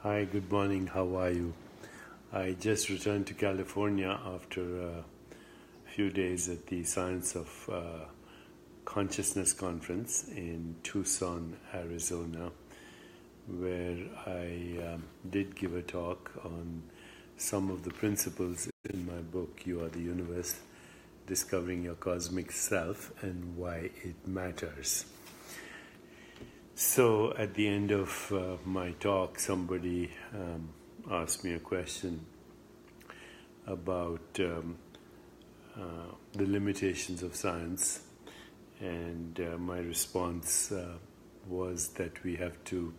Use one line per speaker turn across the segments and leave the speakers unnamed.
Hi, good morning. How are you? I just returned to California after a few days at the Science of Consciousness conference in Tucson, Arizona, where I did give a talk on some of the principles in my book, You Are the Universe, Discovering Your Cosmic Self and Why It Matters. So at the end of my talk, somebody asked me a question about the limitations of science, and my response was that we have to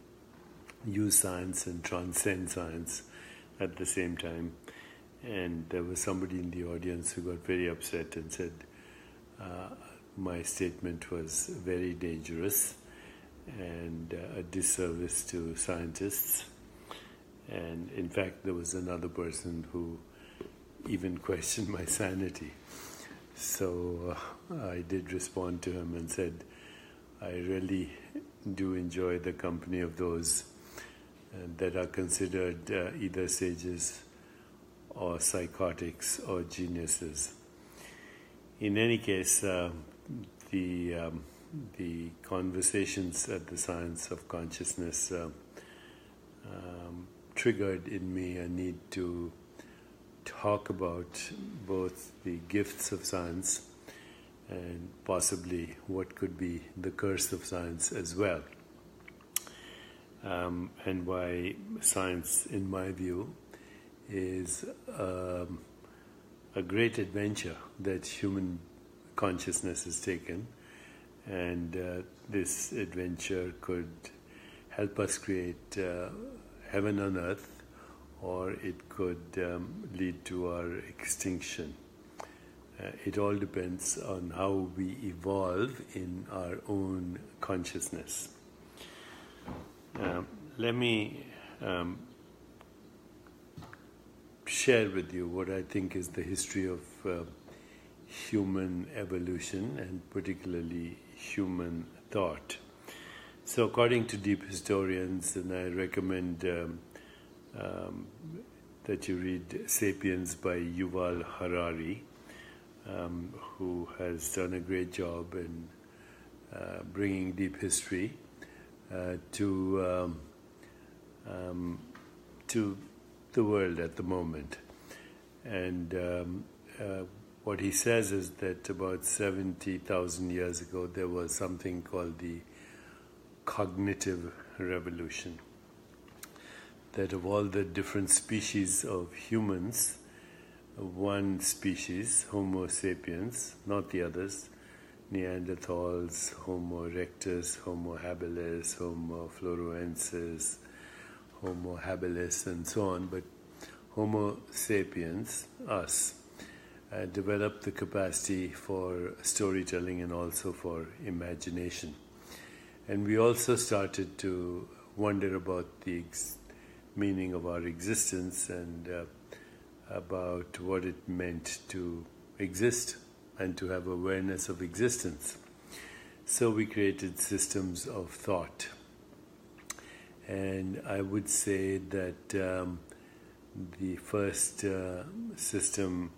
use science and transcend science at the same time. And there was somebody in the audience who got very upset and said my statement was very dangerous and a disservice to scientists. And in fact, there was another person who even questioned my sanity. So I did respond to him and said, I really do enjoy the company of those that are considered either sages or psychotics or geniuses. In any case, the conversations at the Science of Consciousness triggered in me a need to talk about both the gifts of science and possibly what could be the curse of science as well, and why science, in my view, is a great adventure that human consciousness has taken. And this adventure could help us create heaven on earth, or it could lead to our extinction. It all depends on how we evolve in our own consciousness. Let me share with you what I think is the history of human evolution, and particularly human thought. So according to deep historians, and I recommend that you read Sapiens by Yuval Harari, who has done a great job in bringing deep history to the world at the moment. And what he says is that about 70,000 years ago, there was something called the cognitive revolution. That of all the different species of humans, one species, Homo sapiens, not the others, Neanderthals, Homo erectus, Homo habilis, Homo florensis, Homo habilis, and so on, but Homo sapiens, us, developed the capacity for storytelling and also for imagination. And we also started to wonder about the meaning of our existence and about what it meant to exist and to have awareness of existence. So we created systems of thought. And I would say that the first system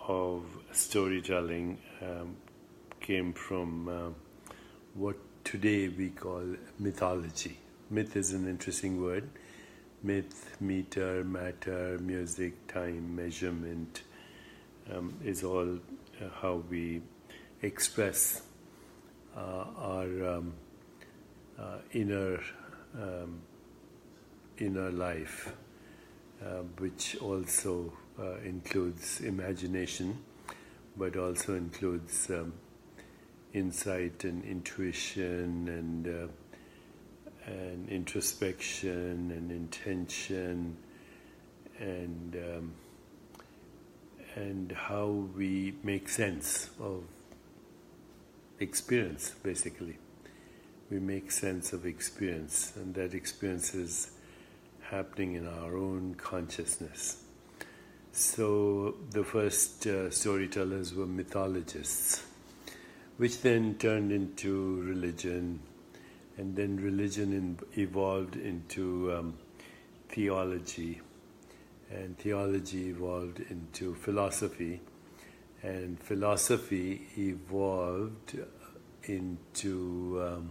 of storytelling came from what today we call mythology. Myth is an interesting word. Myth, meter, matter, music, time, measurement is all how we express our inner life, which also includes imagination, but also includes insight and intuition and introspection and intention and how we make sense of experience, basically. We make sense of experience, and that experience is happening in our own consciousness. So the first storytellers were mythologists, which then turned into religion, and then religion evolved into theology, and theology evolved into philosophy, and philosophy evolved into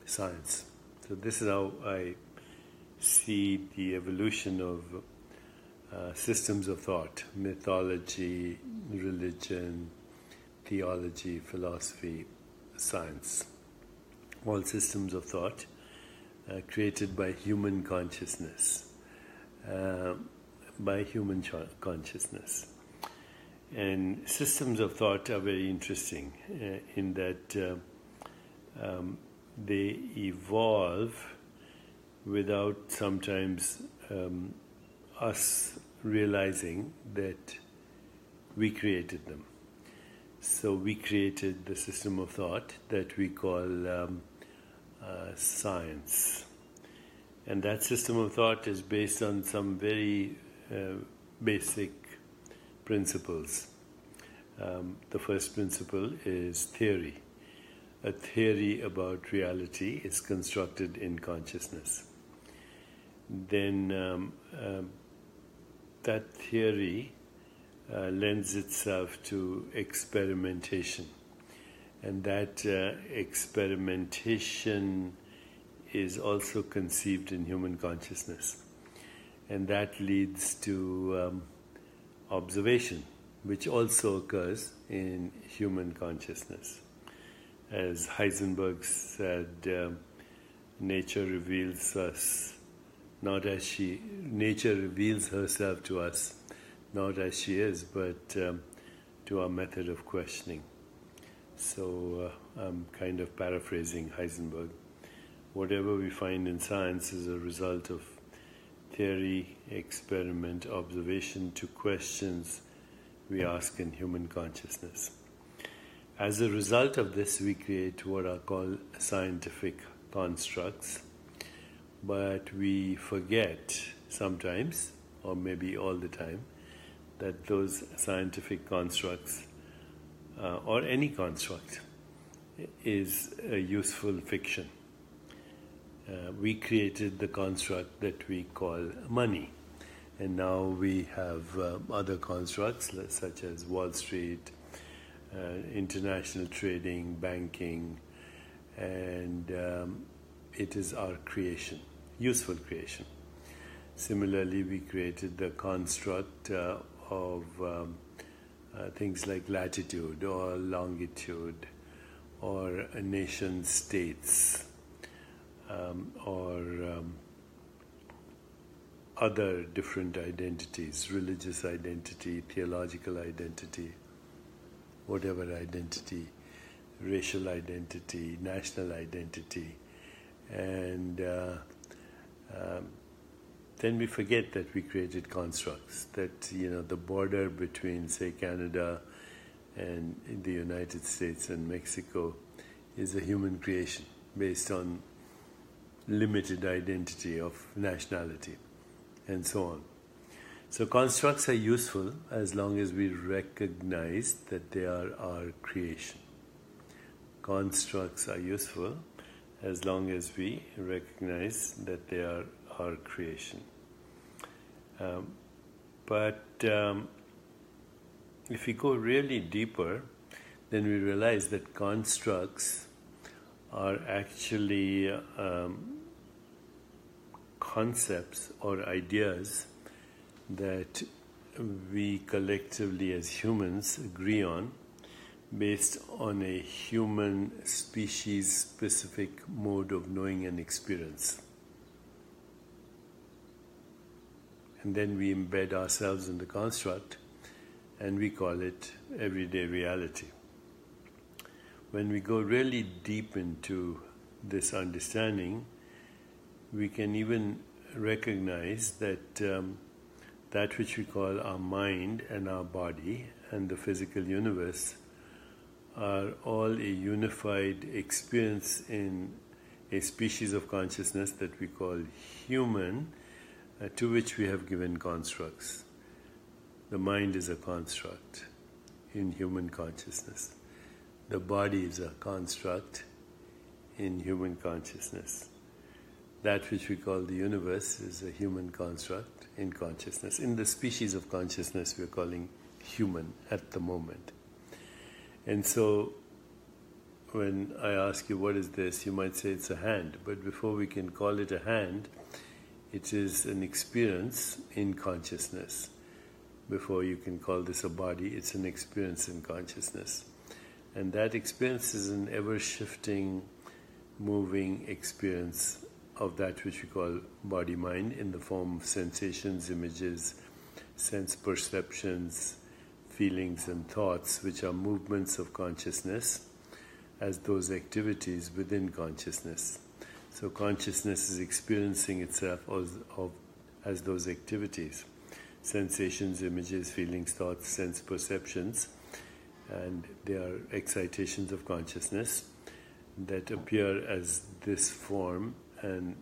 science. So this is how I see the evolution of systems of thought: mythology, religion, theology, philosophy, science. All systems of thought created by human consciousness. And systems of thought are very interesting in that they evolve without sometimes us realizing that we created them. So we created the system of thought that we call science. And that system of thought is based on some very basic principles. The first principle is theory. A theory about reality is constructed in consciousness. Then that theory lends itself to experimentation. And that experimentation is also conceived in human consciousness. And that leads to observation, which also occurs in human consciousness. As Heisenberg said, nature reveals herself to us, not as she is, but to our method of questioning. So I'm kind of paraphrasing Heisenberg. Whatever we find in science is a result of theory, experiment, observation to questions we ask in human consciousness. As a result of this, we create what are called scientific constructs, but we forget sometimes, or maybe all the time, that those scientific constructs, or any construct, is a useful fiction. We created the construct that we call money, and now we have other constructs such as Wall Street, international trading, banking, and it is our creation, useful creation. Similarly, we created the construct of things like latitude or longitude or nation states or other different identities, religious identity, theological identity, whatever identity, racial identity, national identity. And then we forget that we created constructs, that the border between, say, Canada and the United States and Mexico is a human creation based on limited identity of nationality and so on. So constructs are useful as long as we recognize that they are our creation. Constructs are useful as long as we recognize that they are our creation. But if we go really deeper, then we realize that constructs are actually concepts or ideas that we collectively as humans agree on based on a human species-specific mode of knowing and experience. And then we embed ourselves in the construct and we call it everyday reality. When we go really deep into this understanding, we can even recognize that that which we call our mind and our body and the physical universe are all a unified experience in a species of consciousness that we call human, to which we have given constructs. The mind is a construct in human consciousness. The body is a construct in human consciousness. that which we call the universe is a human construct in consciousness. In the species of consciousness we are calling human at the moment. And so when I ask you what is this, you might say it's a hand. But before we can call it a hand, it is an experience in consciousness. Before you can call this a body, it's an experience in consciousness. And that experience is an ever-shifting, moving experience of that which we call body-mind in the form of sensations, images, sense perceptions, feelings and thoughts, which are movements of consciousness as those activities within consciousness. So consciousness is experiencing itself as those activities. Sensations, images, feelings, thoughts, sense perceptions, and they are excitations of consciousness that appear as this form and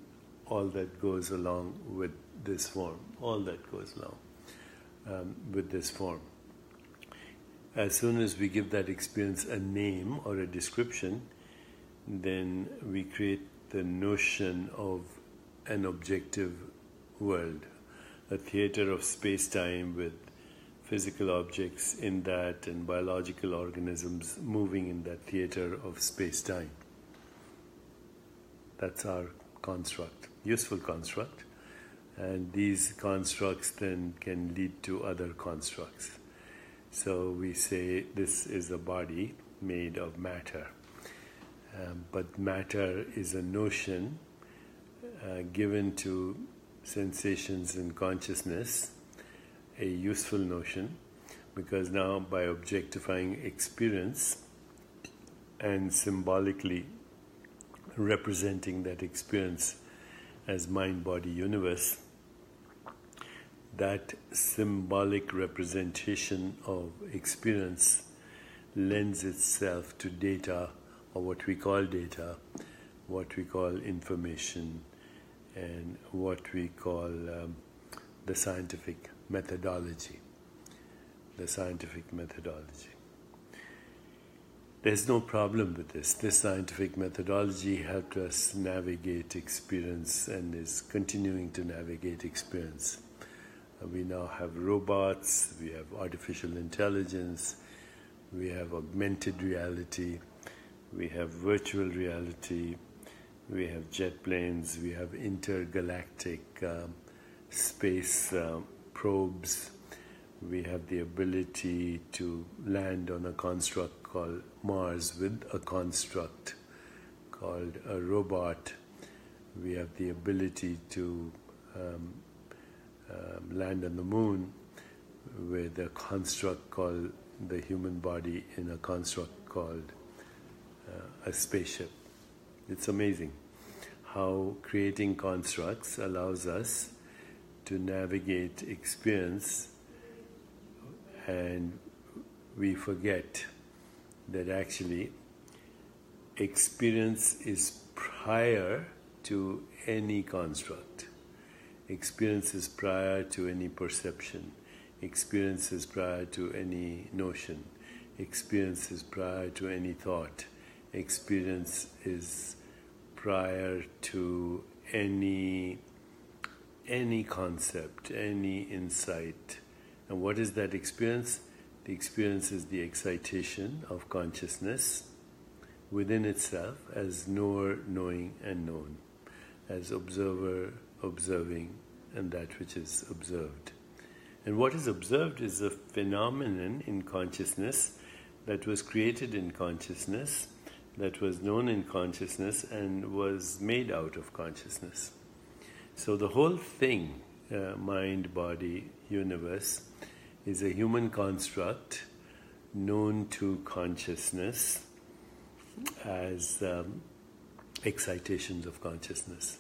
all that goes along with this form, all that goes along with this form. As soon as we give that experience a name or a description, then we create the notion of an objective world, a theater of space-time with physical objects in that and biological organisms moving in that theater of space-time. That's our construct, useful construct, and these constructs then can lead to other constructs. So we say this is a body made of matter, but matter is a notion given to sensations and consciousness, a useful notion, because now by objectifying experience and symbolically representing that experience as mind-body universe, that symbolic representation of experience lends itself to data, or what we call data, what we call information, and what we call the scientific methodology. The scientific methodology. There's no problem with this. This scientific methodology helped us navigate experience and is continuing to navigate experience. We now have robots, we have artificial intelligence, we have augmented reality, we have virtual reality, we have jet planes, we have intergalactic space probes, we have the ability to land on a construct called Mars with a construct called a robot. We have the ability to land on the moon with a construct called the human body in a construct called a spaceship. It's amazing how creating constructs allows us to navigate experience, and we forget that actually experience is prior to any construct. Experience is prior to any perception. Experience is prior to any notion. Experience is prior to any thought. Experience is prior to any concept, any insight. And what is that experience? The experience is the excitation of consciousness within itself as knower, knowing, and known, as observer, observing, and that which is observed. And what is observed is a phenomenon in consciousness that was created in consciousness, that was known in consciousness, and was made out of consciousness. So the whole thing, mind, body, universe, is a human construct known to consciousness as excitations of consciousness.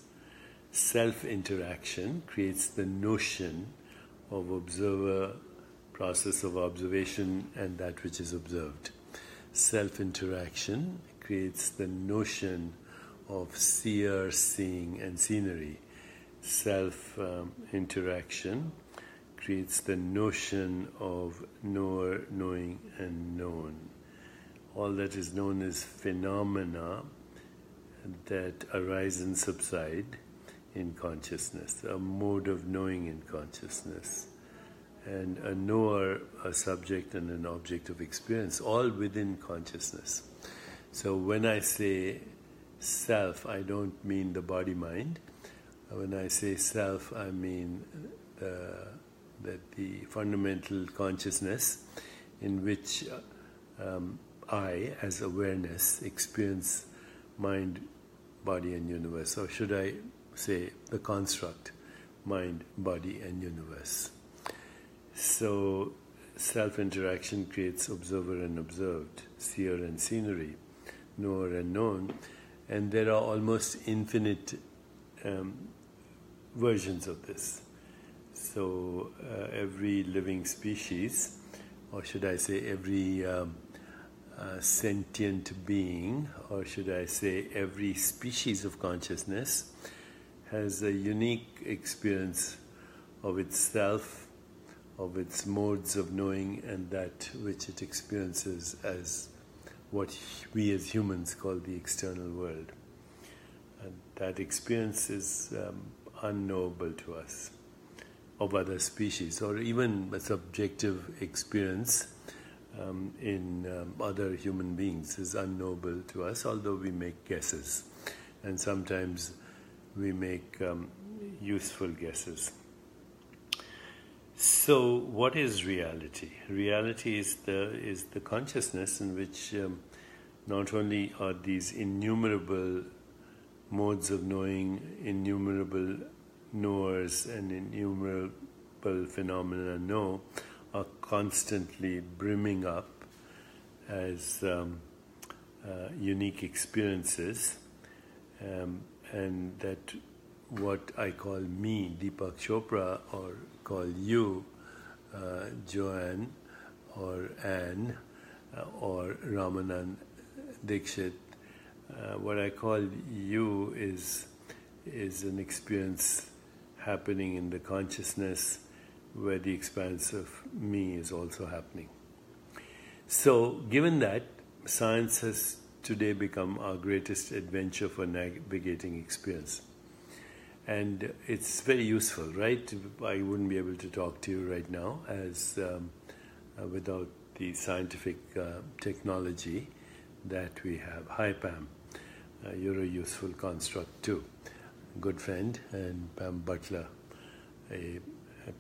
Self-interaction creates the notion of observer, process of observation, and that which is observed. Self-interaction creates the notion of seer, seeing, and scenery. Self-interaction creates the notion of knower, knowing, and known. All that is known as phenomena that arise and subside, in consciousness, a mode of knowing in consciousness, and a knower, a subject, and an object of experience, all within consciousness. So when I say self, I don't mean the body-mind. When I say self, I mean that the fundamental consciousness in which I, as awareness, experience mind, body, and universe. Or should I say the construct, mind, body, and universe. So self-interaction creates observer and observed, seer and scenery, knower and known, and there are almost infinite versions of this. So every living species, or should I say every sentient being, or should I say every species of consciousness, has a unique experience of itself, of its modes of knowing, and that which it experiences as what we as humans call the external world. And that experience is unknowable to us, of other species, or even a subjective experience in other human beings is unknowable to us, although we make guesses. And sometimes we make useful guesses. So, what is reality? Reality is the consciousness in which not only are these innumerable modes of knowing, innumerable knowers, and innumerable phenomena are constantly brimming up as unique experiences, and that what I call me, Deepak Chopra, or call you, Joanne, or Anne, or Ramanand Dixit, what I call you is an experience happening in the consciousness where the expanse of me is also happening. So, given that, science has today become our greatest adventure for navigating experience. And it's very useful, right? I wouldn't be able to talk to you right now as without the scientific technology that we have. Hi, Pam. You're a useful construct too. Good friend, and Pam Butler, a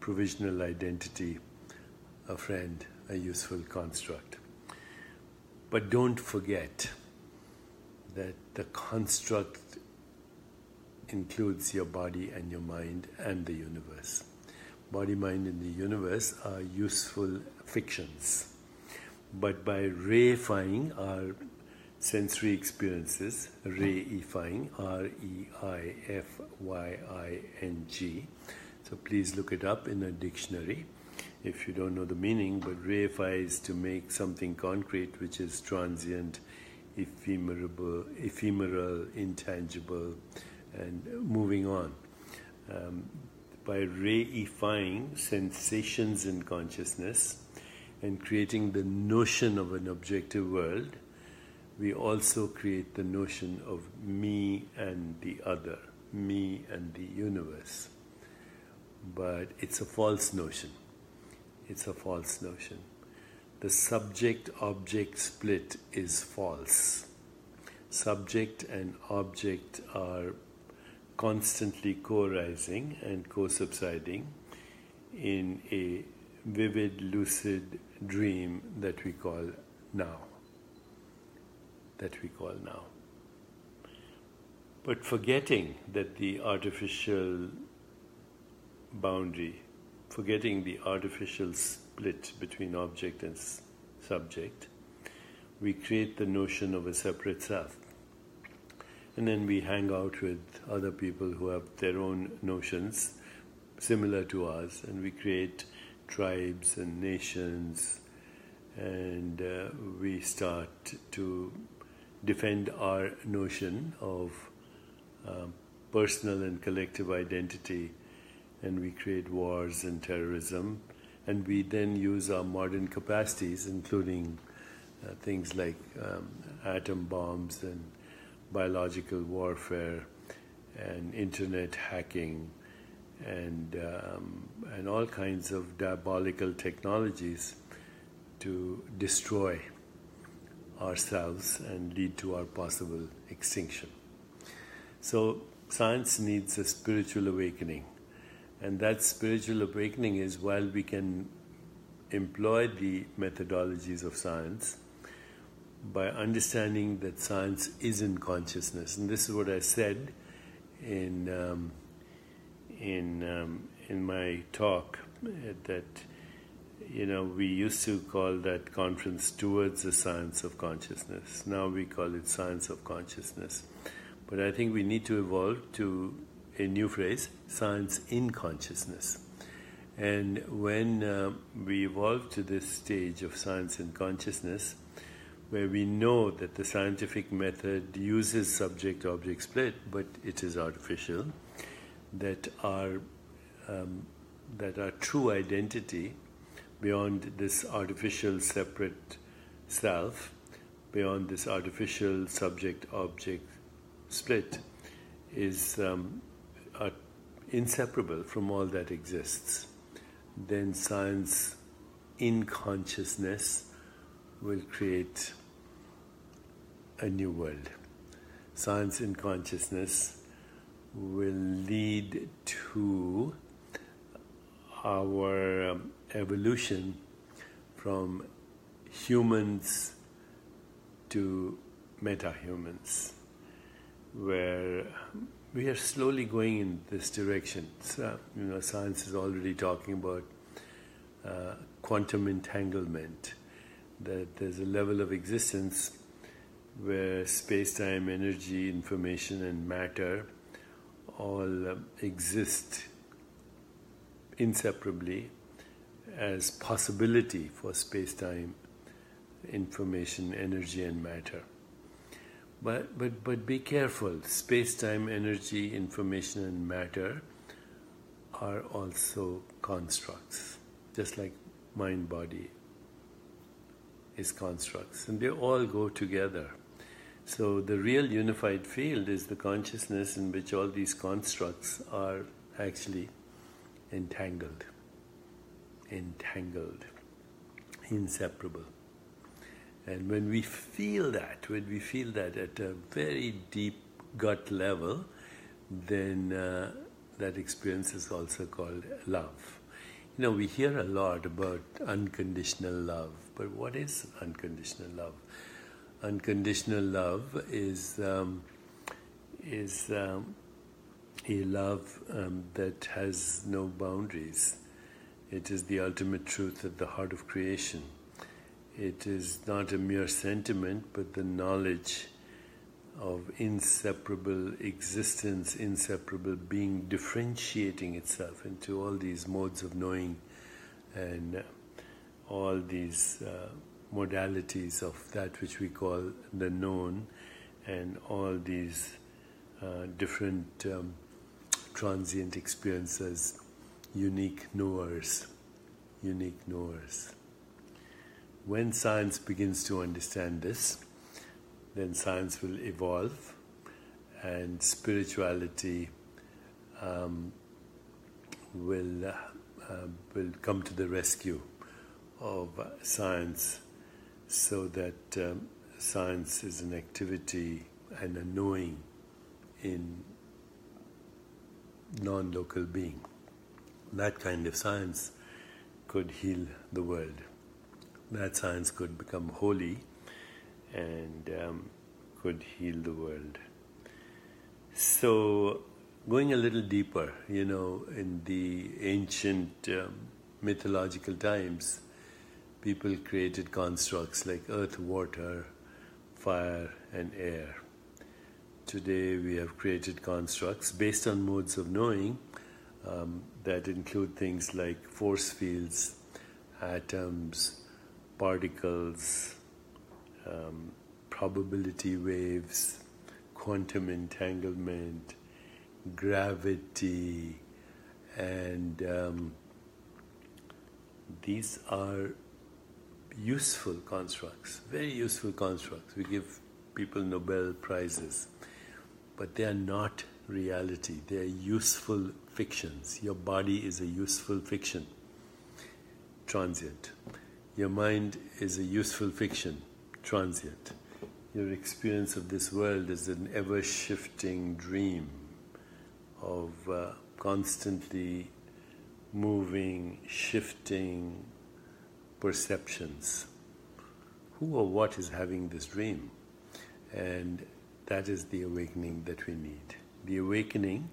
provisional identity, a friend, a useful construct. But don't forget that the construct includes your body and your mind and the universe. Body, mind, and the universe are useful fictions. But by reifying our sensory experiences, reifying, R-E-I-F-Y-I-N-G. So please look it up in a dictionary if you don't know the meaning, but reify is to make something concrete which is transient, ephemeral, intangible, and moving on. By reifying sensations in consciousness and creating the notion of an objective world, we also create the notion of me and the other, me and the universe. But it's a false notion. It's a false notion. The subject-object split is false. Subject and object are constantly co-arising and co-subsiding in a vivid, lucid dream that we call now. But forgetting that the artificial boundary, forgetting the artificial split between object and subject, we create the notion of a separate self. And then we hang out with other people who have their own notions similar to ours, and we create tribes and nations, and we start to defend our notion of personal and collective identity, and we create wars and terrorism, and we then use our modern capacities, including things like atom bombs and biological warfare and internet hacking and all kinds of diabolical technologies to destroy ourselves and lead to our possible extinction. So science needs a spiritual awakening, and that spiritual awakening is, while we can employ the methodologies of science, by understanding that science is in consciousness. And this is what I said in my talk, that we used to call that conference Towards the Science of Consciousness. Now we call it Science of Consciousness. But I think we need to evolve to a new phrase, Science in Consciousness. And when we evolve to this stage of Science in Consciousness, where we know that the scientific method uses subject-object split, but it is artificial, that our true identity, beyond this artificial separate self, beyond this artificial subject-object split, is inseparable from all that exists, then science in consciousness will create a new world. Science in consciousness will lead to our evolution from humans to metahumans, where we are slowly going in this direction. So, science is already talking about quantum entanglement, that there's a level of existence where space-time, energy, information, and matter all exist inseparably as possibility for space-time, information, energy, and matter. But be careful. Space-time, energy, information, and matter are also constructs, just like mind-body is constructs, and they all go together. So the real unified field is the consciousness in which all these constructs are actually entangled, inseparable. And when we feel that at a very deep gut level, then that experience is also called love. We hear a lot about unconditional love, but what is unconditional love? Unconditional love is a love that has no boundaries. It is the ultimate truth at the heart of creation. It is not a mere sentiment, but the knowledge of inseparable existence, inseparable being, differentiating itself into all these modes of knowing and all these modalities of that which we call the known, and all these different transient experiences, unique knowers. When science begins to understand this, then science will evolve, and spirituality will come to the rescue of science, so that science is an activity and a knowing in non-local being. That kind of science could heal the world. That science could become holy and could heal the world. So, going a little deeper, in the ancient mythological times, people created constructs like earth, water, fire, and air. Today we have created constructs based on modes of knowing that include things like force fields, atoms, particles, probability waves, quantum entanglement, gravity, and these are useful constructs, very useful constructs. We give people Nobel Prizes, but they are not reality. They are useful fictions. Your body is a useful fiction, transient. Your mind is a useful fiction, transient. Your experience of this world is an ever-shifting dream of constantly moving, shifting perceptions. Who or what is having this dream? And that is the awakening that we need. The awakening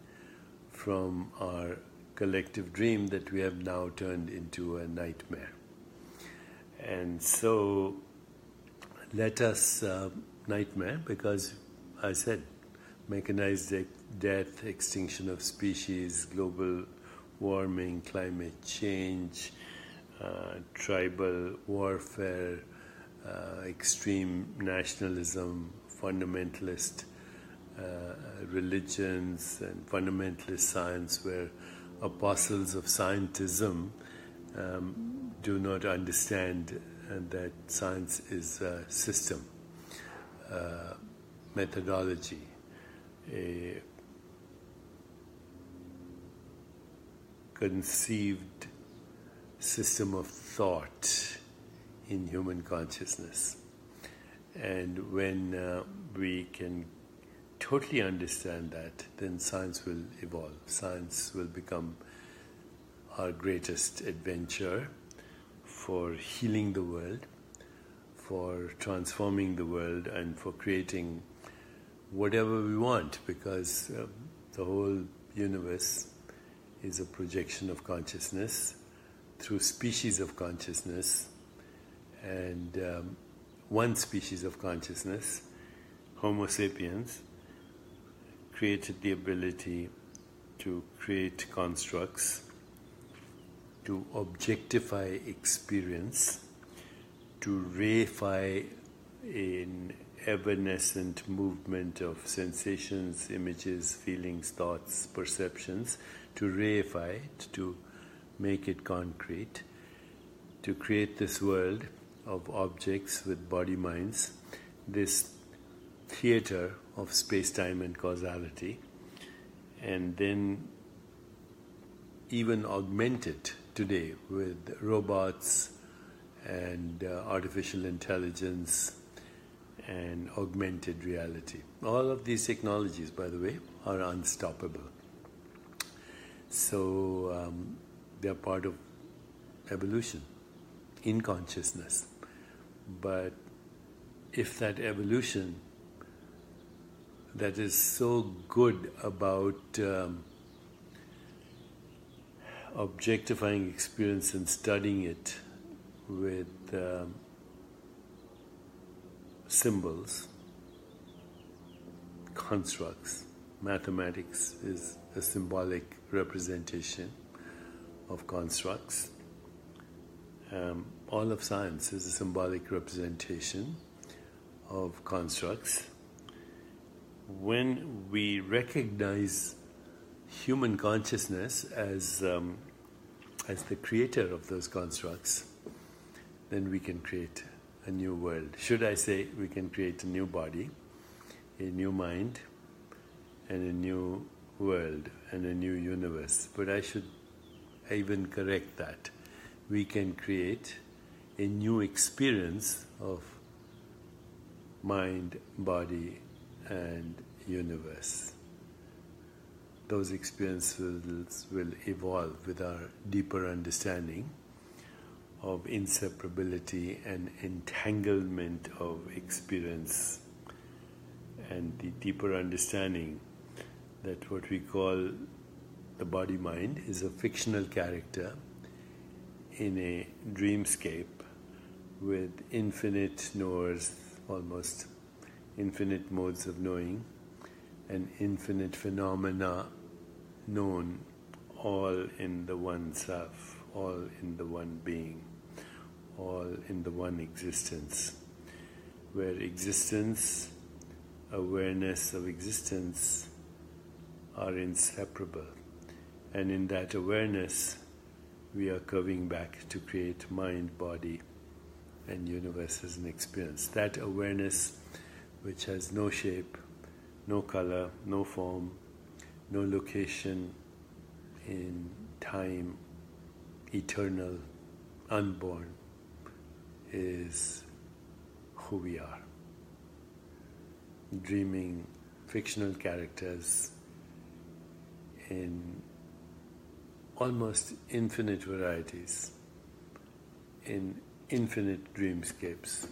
from our collective dream that we have now turned into a nightmare. And so let us nightmare, because I said mechanized death, extinction of species, global warming, climate change, tribal warfare, extreme nationalism, fundamentalist religions and fundamentalist science, where apostles of scientism do not understand that science is a system, methodology, a conceived system of thought in human consciousness. And when we can totally understand that, then science will evolve. Science will become our greatest adventure for healing the world, for transforming the world, and for creating whatever we want, because the whole universe is a projection of consciousness through species of consciousness. And one species of consciousness, Homo sapiens, created the ability to create constructs, to objectify experience, to reify an evanescent movement of sensations, images, feelings, thoughts, perceptions, to reify it, to make it concrete, to create this world of objects with body-minds, this theater of space-time and causality, and then even augment it today with robots and artificial intelligence and augmented reality. All of these technologies, by the way, are unstoppable. So they are part of evolution in consciousness. But if that evolution that is so good about objectifying experience and studying it with symbols, constructs, mathematics is a symbolic representation of constructs. All of science is a symbolic representation of constructs. When we recognize human consciousness as the creator of those constructs, then we can create a new world. Should I say, we can create a new body, a new mind, and a new world, and a new universe. But I should even correct that. We can create a new experience of mind, body, and universe. Those experiences will evolve with our deeper understanding of inseparability and entanglement of experience, and the deeper understanding that what we call the body-mind is a fictional character in a dreamscape with infinite knowers, almost infinite modes of knowing, and infinite phenomena known, all in the one self, all in the one being, all in the one existence, where existence, awareness of existence are inseparable. And in that awareness, we are curving back to create mind, body, and universe as an experience. That awareness which has no shape, no color, no form, no location in time, eternal, unborn, is who we are. Dreaming fictional characters in almost infinite varieties, in infinite dreamscapes,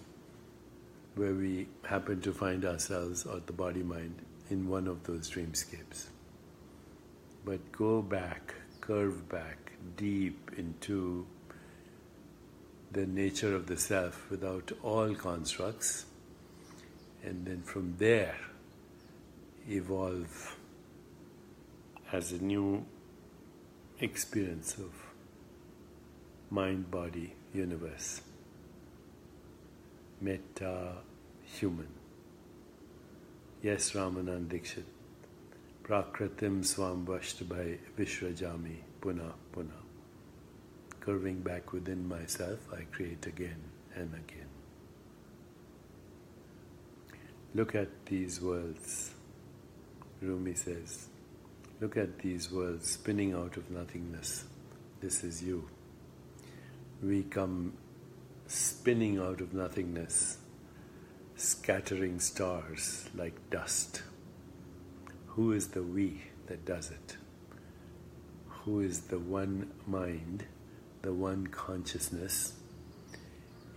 where we happen to find ourselves or the body-mind in one of those dreamscapes. But go back, curve back, deep into the nature of the self without all constructs, and then from there evolve as a new experience of mind-body universe. Meta-human. Yes, Ramanand Dikshit. Prakratim swam vashtbhai vishrajami puna puna. Curving back within myself, I create again and again. Look at these worlds, Rumi says. Look at these worlds spinning out of nothingness. This is you. We come spinning out of nothingness, scattering stars like dust. Who is the we that does it? Who is the one mind, the one consciousness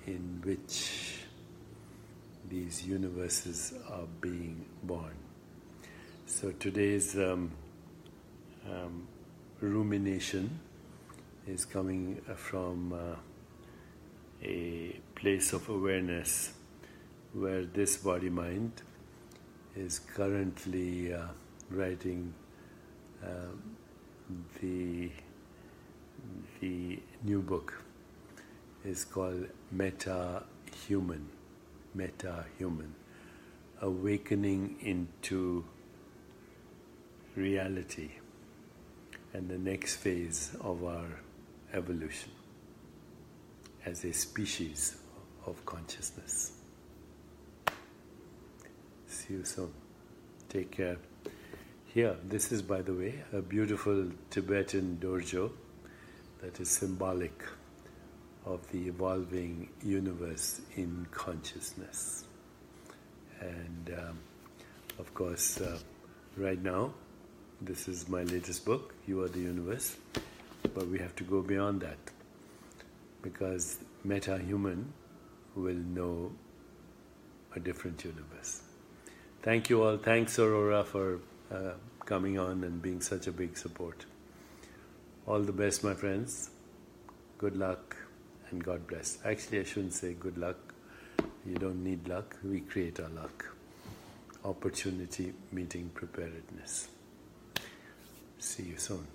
in which these universes are being born? So today's rumination is coming from a place of awareness where this body-mind is currently writing the new book. Is called Meta-Human. Meta-Human. Awakening into reality and the next phase of our evolution as a species of consciousness. See you soon. Take care. Here, this is, by the way, a beautiful Tibetan dojo that is symbolic of the evolving universe in consciousness. And of course, right now, this is my latest book, You Are the Universe, but we have to go beyond that because meta-human will know a different universe. Thank you all. Thanks, Aurora, for coming on and being such a big support. All the best, my friends. Good luck and God bless. Actually, I shouldn't say good luck. You don't need luck. We create our luck. Opportunity meeting preparedness. See you soon.